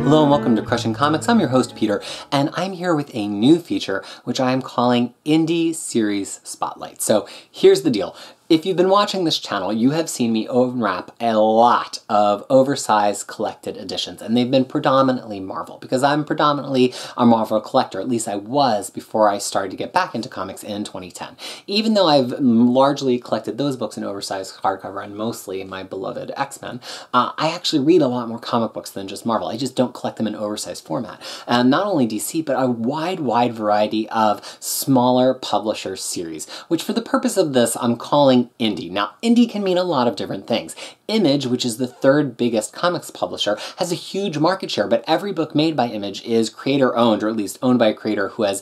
Hello and welcome to Crushing Comics. I'm your host Peter, and I'm here with a new feature which I am calling Indie Series Spotlight. So here's the deal. If you've been watching this channel, you have seen me unwrap a lot of oversized collected editions, and they've been predominantly Marvel, because I'm predominantly a Marvel collector. At least I was before I started to get back into comics in 2010. Even though I've largely collected those books in oversized hardcover and mostly my beloved X-Men, I actually read a lot more comic books than just Marvel. I just don't collect them in oversized format. And not only DC, but a wide variety of smaller publisher series, which for the purpose of this, I'm calling indie. Now, indie can mean a lot of different things. Image, which is the third biggest comics publisher, has a huge market share, but every book made by Image is creator-owned, or at least owned by a creator who has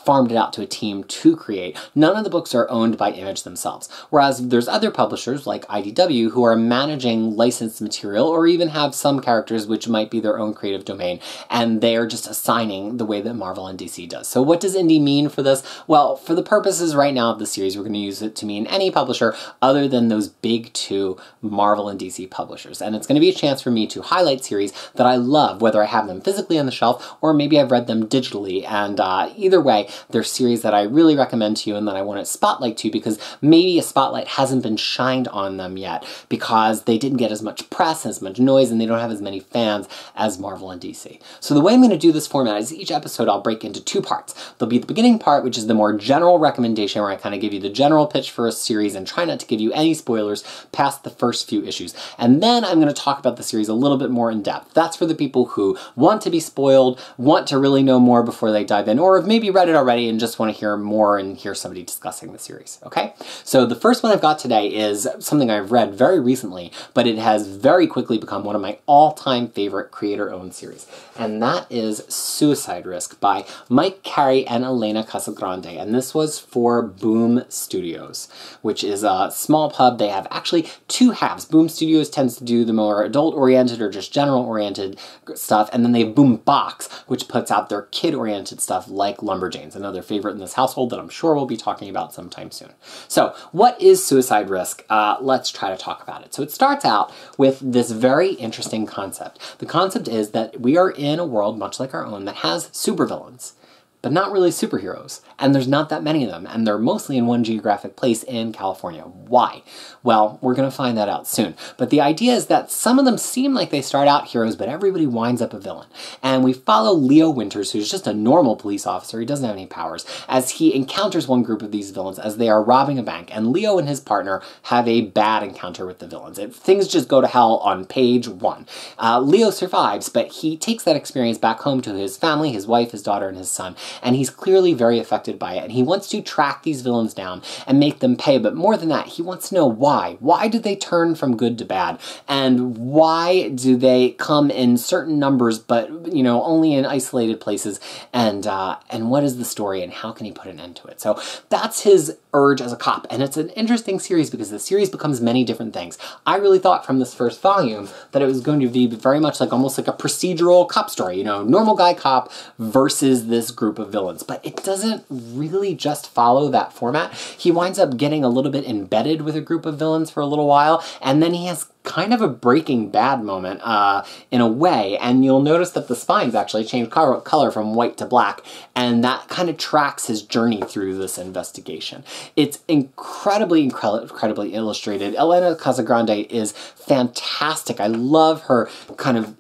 farmed it out to a team to create. None of the books are owned by Image themselves. Whereas there's other publishers like IDW who are managing licensed material or even have some characters which might be their own creative domain, and they are just assigning the way that Marvel and DC does. So what does indie mean for this? Well, for the purposes right now of the series, we're going to use it to mean any publisher other than those big two Marvel and DC publishers. And it's going to be a chance for me to highlight series that I love, whether I have them physically on the shelf or maybe I've read them digitally, and either way, they're series that I really recommend to you and that I want to spotlight to, because maybe a spotlight hasn't been shined on them yet because they didn't get as much press, as much noise, and they don't have as many fans as Marvel and DC. So the way I'm going to do this format is each episode I'll break into two parts. There'll be the beginning part, which is the more general recommendation where I kind of give you the general pitch for a series and try not to give you any spoilers past the first few issues. And then I'm going to talk about the series a little bit more in depth. That's for the people who want to be spoiled, want to really know more before they dive in, or have maybe read it already and just want to hear more and hear somebody discussing the series, okay? So the first one I've got today is something I've read very recently, but it has very quickly become one of my all-time favorite creator-owned series, and that is Suicide Risk by Mike Carey and Elena Casagrande, and this was for Boom Studios, which is a small pub. They have actually two halves. Boom Studios tends to do the more adult-oriented or just general-oriented stuff, and then they have Boom Box, which puts out their kid-oriented stuff like Lumberjanes, another favorite in this household that I'm sure we'll be talking about sometime soon. So what is Suicide Risk? Let's try to talk about it. So it starts out with this very interesting concept. The concept is that we are in a world much like our own that has supervillains, but not really superheroes. And there's not that many of them, and they're mostly in one geographic place in California. Why? Well, we're going to find that out soon. But the idea is that some of them seem like they start out heroes, but everybody winds up a villain. And we follow Leo Winters, who's just a normal police officer. He doesn't have any powers, as he encounters one group of these villains as they are robbing a bank. And Leo and his partner have a bad encounter with the villains. Things just go to hell on page 1. Leo survives, but he takes that experience back home to his family, his wife, his daughter, and his son. And he's clearly very affected by it, and he wants to track these villains down and make them pay, but more than that, he wants to know why. Why do they turn from good to bad? And why do they come in certain numbers, but, you know, only in isolated places? And what is the story, and how can he put an end to it? So that's his urge as a cop, and it's an interesting series because the series becomes many different things. I really thought from this first volume that it was going to be very much like almost like a procedural cop story, you know, normal guy cop versus this group of villains, but it doesn't really just follow that format. He winds up getting a little bit embedded with a group of villains for a little while, and then he has kind of a Breaking Bad moment in a way, and you'll notice that the spines actually change color from white to black, and that kind of tracks his journey through this investigation. It's incredibly illustrated. Elena Casagrande is fantastic. I love her kind of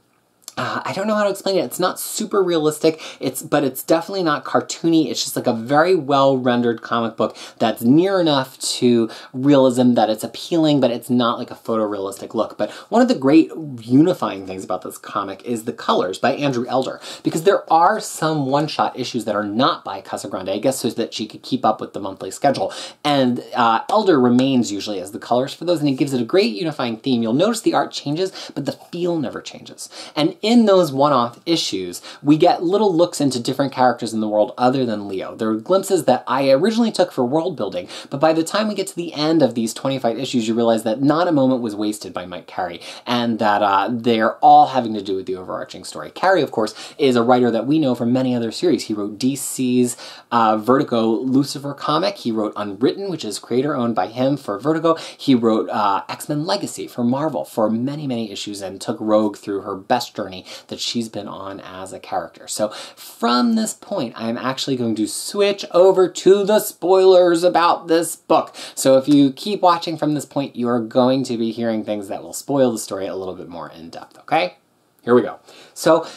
I don't know how to explain it. It's not super realistic, but it's definitely not cartoony. It's just like a very well-rendered comic book that's near enough to realism that it's appealing, but it's not like a photorealistic look. But one of the great unifying things about this comic is the colors by Andrew Elder, because there are some one-shot issues that are not by Casagrande, I guess so that she could keep up with the monthly schedule. And Elder remains usually as the colors for those, and he gives it a great unifying theme. You'll notice the art changes, but the feel never changes. And in those one-off issues, we get little looks into different characters in the world other than Leo. There are glimpses that I originally took for world building, but by the time we get to the end of these 25 issues, you realize that not a moment was wasted by Mike Carey, and that they're all having to do with the overarching story. Carey, of course, is a writer that we know from many other series. He wrote DC's Vertigo Lucifer comic. He wrote Unwritten, which is creator-owned by him for Vertigo. He wrote X-Men Legacy for Marvel for many, many issues and took Rogue through her best journey journey that she's been on as a character. So from this point, I'm actually going to switch over to the spoilers about this book. So if you keep watching from this point, you are going to be hearing things that will spoil the story a little bit more in depth, okay? Here we go. So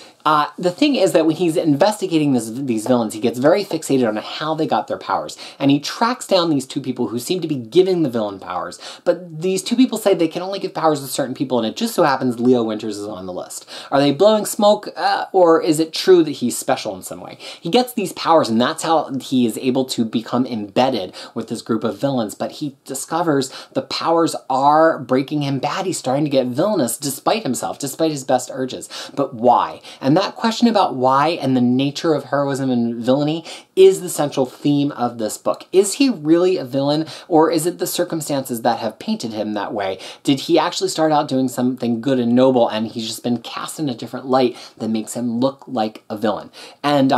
the thing is that when he's investigating these villains, he gets very fixated on how they got their powers. And he tracks down these two people who seem to be giving the villain powers. But these two people say they can only give powers to certain people, and it just so happens Leo Winters is on the list. Are they blowing smoke, or is it true that he's special in some way? He gets these powers, and that's how he is able to become embedded with this group of villains. But he discovers the powers are breaking him bad. He's starting to get villainous despite himself, despite his best urges. But why? And that question about why and the nature of heroism and villainy is the central theme of this book. Is he really a villain, or is it the circumstances that have painted him that way? Did he actually start out doing something good and noble, and he's just been cast in a different light that makes him look like a villain? And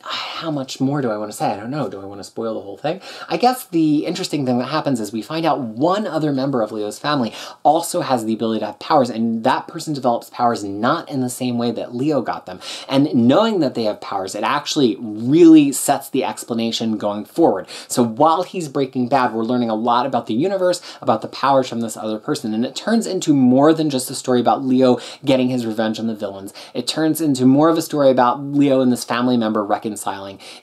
how much more do I want to say? I don't know. Do I want to spoil the whole thing? I guess the interesting thing that happens is we find out one other member of Leo's family also has the ability to have powers, and that person develops powers not in the same way that Leo got them. And knowing that they have powers, it actually really sets the explanation going forward. So while he's Breaking Bad, we're learning a lot about the universe, about the powers from this other person, and it turns into more than just a story about Leo getting his revenge on the villains. It turns into more of a story about Leo and this family member reconciling.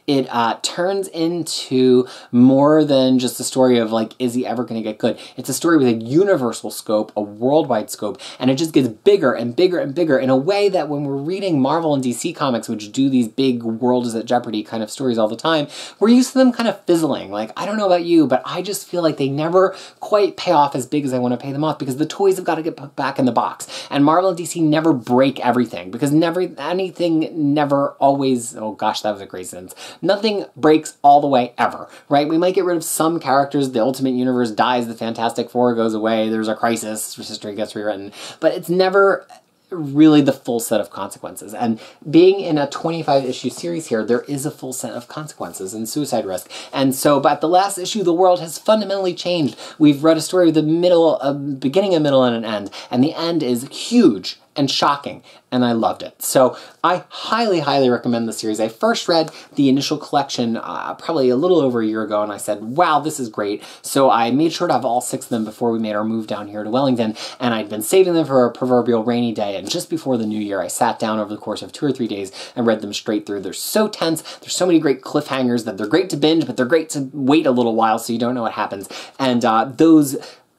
It turns into more than just a story of like, is he ever going to get good? It's a story with a universal scope, a worldwide scope, and it just gets bigger and bigger and bigger in a way that when we're reading Marvel and DC comics, which do these big world is at jeopardy kind of stories all the time, we're used to them kind of fizzling. Like, I don't know about you, but I just feel like they never quite pay off as big as I want to pay them off because the toys have got to get put back in the box. And Marvel and DC never break everything because anything never always, oh gosh, that was a great sentence. Nothing breaks all the way ever, right? We might get rid of some characters, the Ultimate Universe dies, the Fantastic Four goes away, there's a crisis, history gets rewritten, but it's never really the full set of consequences. And being in a 25-issue series here, there is a full set of consequences in Suicide Risk. And so, but the last issue, the world has fundamentally changed. We've read a story with a beginning, a middle, and an end. And the end is huge and shocking, and I loved it. So I highly, highly recommend the series. I first read the initial collection probably a little over a year ago, and I said, wow, this is great. So I made sure to have all 6 of them before we made our move down here to Wellington, and I'd been saving them for a proverbial rainy day, and just before the new year, I sat down over the course of 2 or 3 days and read them straight through. They're so tense, there's so many great cliffhangers that they're great to binge, but they're great to wait a little while so you don't know what happens. And those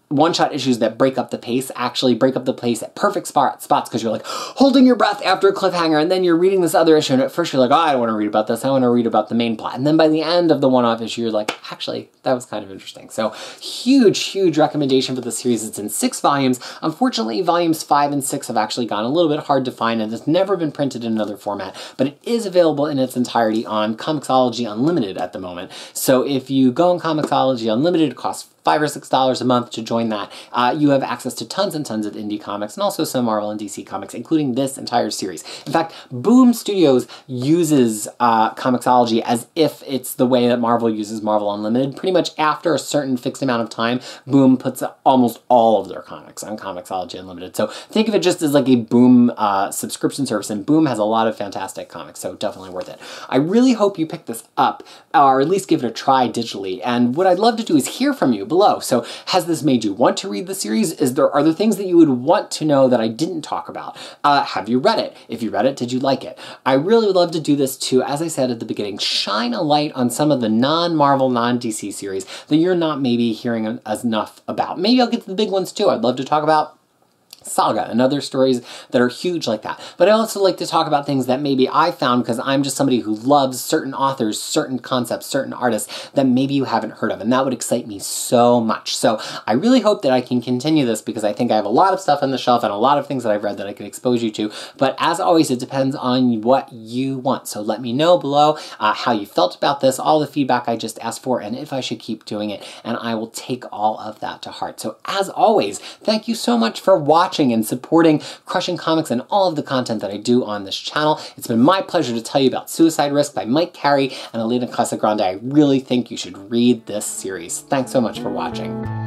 one-shot issues that break up the pace actually break up the pace at perfect spots because you're like holding your breath after a cliffhanger, and then you're reading this other issue, and at first you're like, oh, I don't want to read about this, I want to read about the main plot. And then by the end of the one-off issue, you're like, actually, that was kind of interesting. So huge, huge recommendation for the series. It's in 6 volumes. Unfortunately, volumes 5 and 6 have actually gone a little bit hard to find, and it's never been printed in another format, but it is available in its entirety on Comixology Unlimited at the moment. So if you go on Comixology Unlimited, it costs $5 or $6 a month to join that. You have access to tons and tons of indie comics and also some Marvel and DC comics, including this entire series. In fact, Boom Studios uses Comixology as if it's the way that Marvel uses Marvel Unlimited. Pretty much after a certain fixed amount of time, Boom puts almost all of their comics on Comixology Unlimited. So think of it just as like a Boom subscription service, and Boom has a lot of fantastic comics, so definitely worth it. I really hope you pick this up, or at least give it a try digitally, and what I'd love to do is hear from you below. So has this made you want to read the series? Are there things that you would want to know that I didn't talk about? Have you read it? If you read it, did you like it? I really would love to do this to, as I said at the beginning, shine a light on some of the non-Marvel, non-DC series that you're not maybe hearing enough about. Maybe I'll get to the big ones too. I'd love to talk about Saga and other stories that are huge like that. But I also like to talk about things that maybe I found because I'm just somebody who loves certain authors, certain concepts, certain artists that maybe you haven't heard of, and that would excite me so much. So I really hope that I can continue this because I think I have a lot of stuff on the shelf and a lot of things that I've read that I could expose you to. But as always, it depends on what you want. So let me know below how you felt about this, all the feedback I just asked for, and if I should keep doing it, and I will take all of that to heart. So as always, thank you so much for watching and supporting Crushing Comics and all of the content that I do on this channel. It's been my pleasure to tell you about Suicide Risk by Mike Carey and Elena Casagrande. I really think you should read this series. Thanks so much for watching.